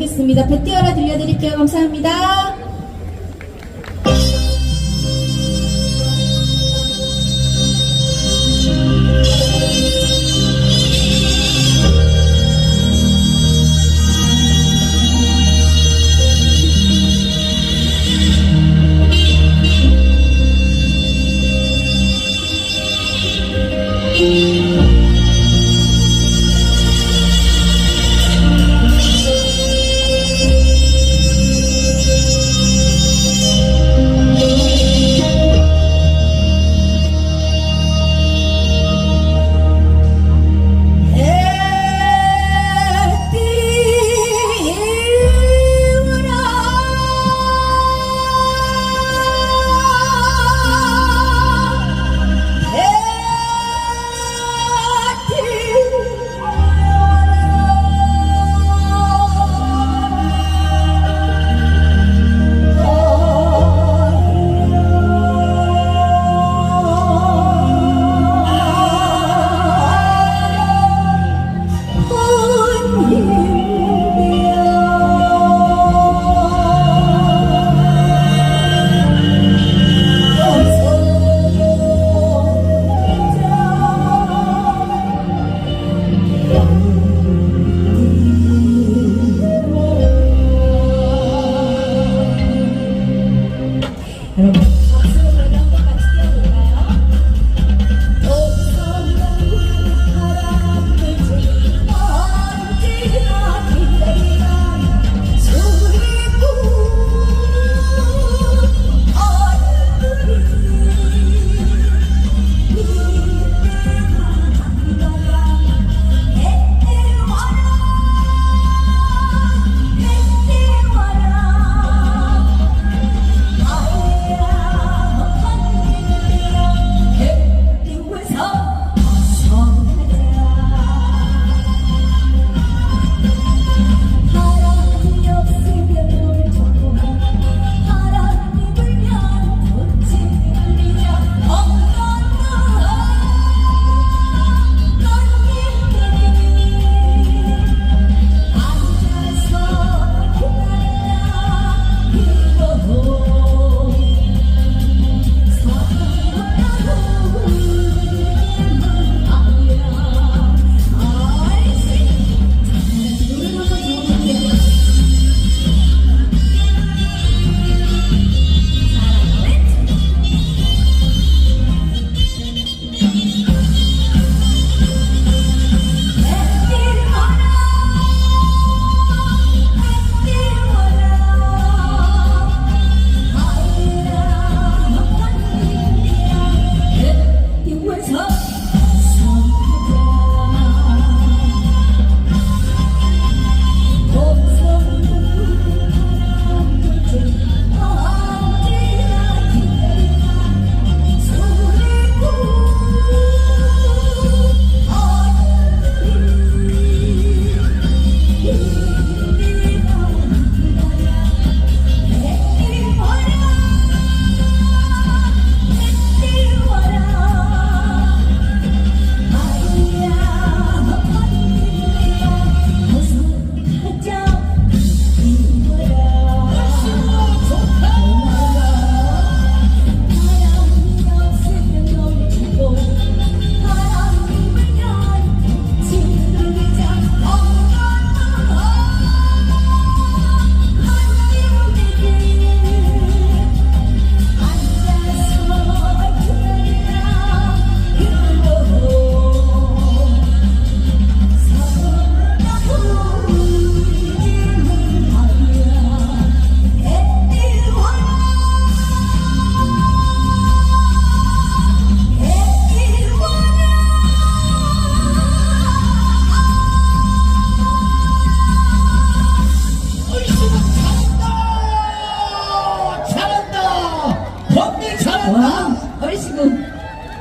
하겠습니다. 배 띄어라 들려드릴게요. 감사합니다.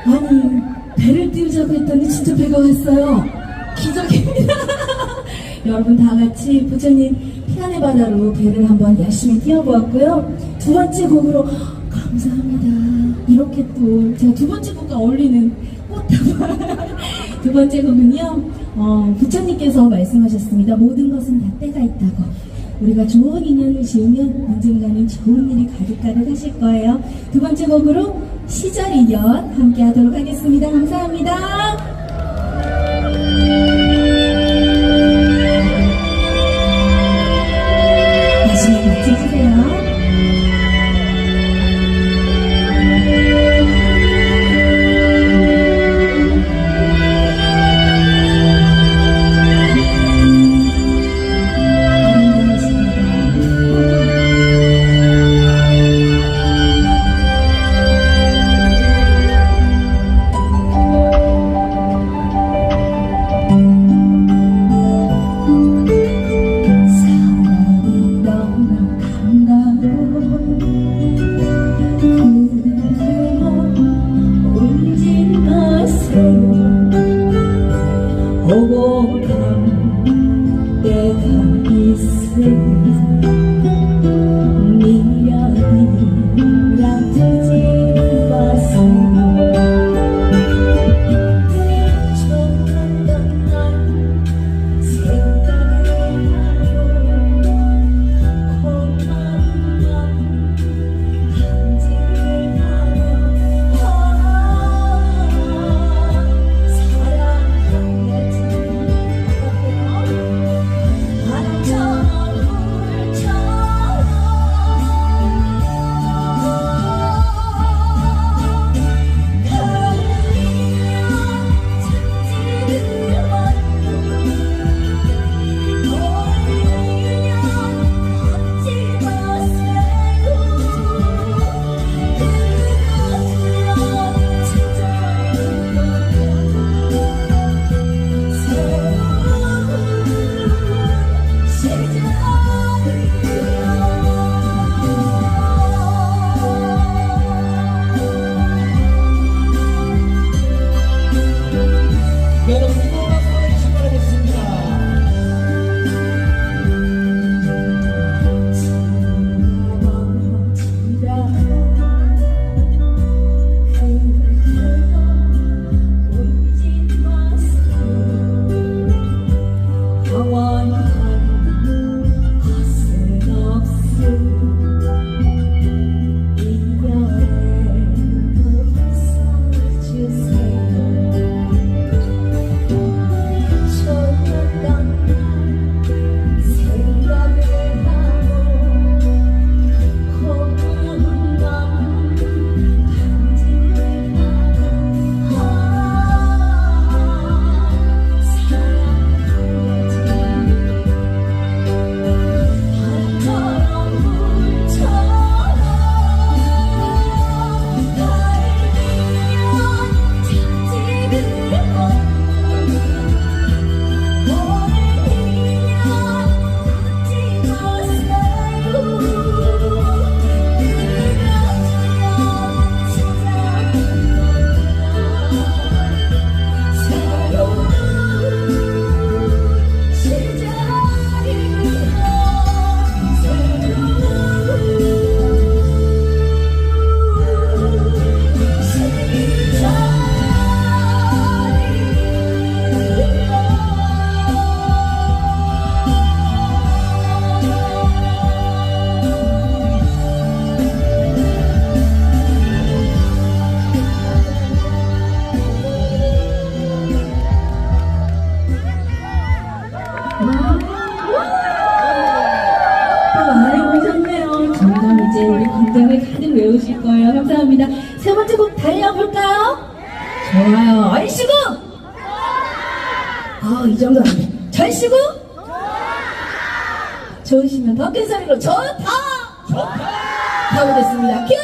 아니 배를 띄우자고 했더니 진짜 배가 왔어요. 기적입니다. 여러분 다 같이 부처님 피안의 바다로 배를 한번 열심히 띄워보았고요. 두 번째 곡으로 감사합니다. 이렇게 또 제가 두 번째 곡과 어울리는 꽃다발 두 번째 곡은요 부처님께서 말씀하셨습니다. 모든 것은 다 때가 있다고. 우리가 좋은 인연을 지으면 언젠가는 좋은 일이 가득가득하실 거예요. 두 번째 곡으로 시절 인연 함께 하도록 하겠습니다. 감사합니다. 다시 같이 해주세요. 오고 간 때가 있으니 미련이라 두지 마세요. 조금만 날 생각을 하고 고마운 맘 가득 외우실 거예요. 감사합니다. 세 번째 곡 달려볼까요? 좋아요. 얼씨구! 이 정도 안 돼. 절씨구? 좋으시면 더 큰 소리로 좋다! 가보겠습니다. 큐!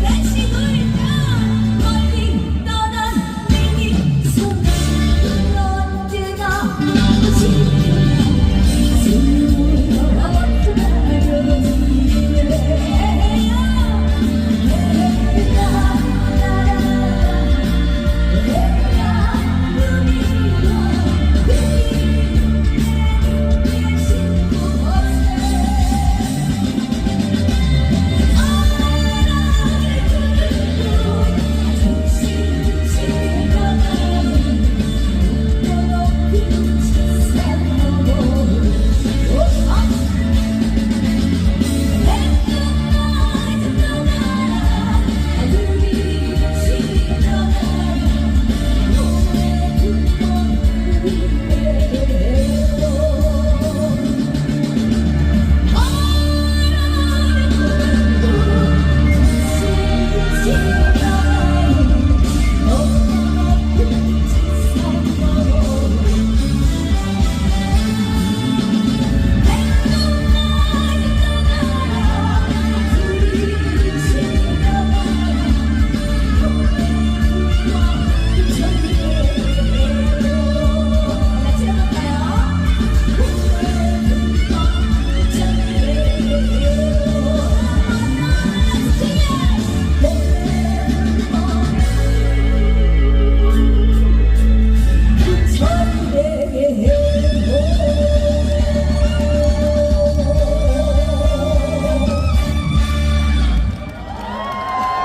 다시 돌까 멀리 떠난 내네 손을 언제나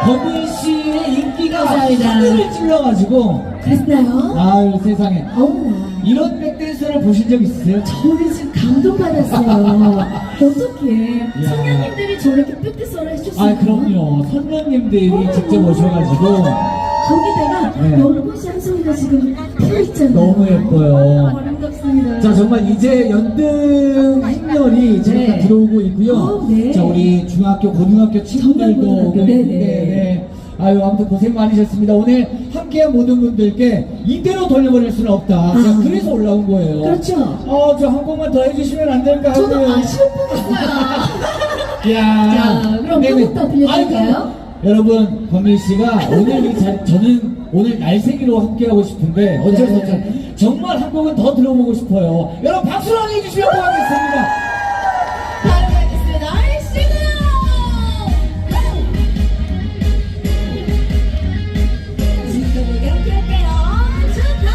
범인 씨의 인기가 감사합니다. 하늘을 찔러가지고 그랬나요? 아유 세상에 어머나 이런 백댄서를 보신 적 있으세요? 저는 지금 감동받았어요. 어떻게 야. 선녀님들이 저렇게 뾰띠서를 해주셨어요? 아 그럼요 선녀님들이 직접 오셔가지고 거기다가 네. 연꽃이 한 송이가 지금 피어있잖아요. 너무 예뻐요. 아름답습니다. 자 정말 이제 연등 행렬이 지금 네. 다 들어오고 있고요. 네. 자 우리 중학교 고등학교 친구들도 정말 오고 고등학교. 있는데 네. 아유 아무튼 고생 많으셨습니다. 오늘 함께한 모든 분들께 이대로 돌려보낼 수는 없다. 제가 그래서 올라온 거예요. 그렇죠. 저 한 곡만 더 해주시면 안 될까요? 저도 아쉬울 뻔했어요. 야. 자, 그럼 네네. 한곡더 들려드릴까요? 아이고, 여러분, 권민 씨가 오늘 이 자리, 저는 오늘 날생기로 함께하고 싶은데 어쩔 수 없죠. 정말 한 곡은 더 들어보고 싶어요. 여러분 박수로 환영해 주시면 고맙겠습니다. 바로 가겠습니다. 얼씨구나! 지금 이렇게 할게요. 좋다.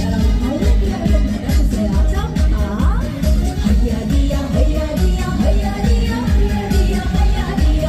여러분 발레 하는 거 받아주세요. 자, 허야디야 허야디야 허야디야 허야디야 허야디야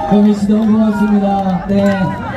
권민 씨 너무 고맙습니다. 네.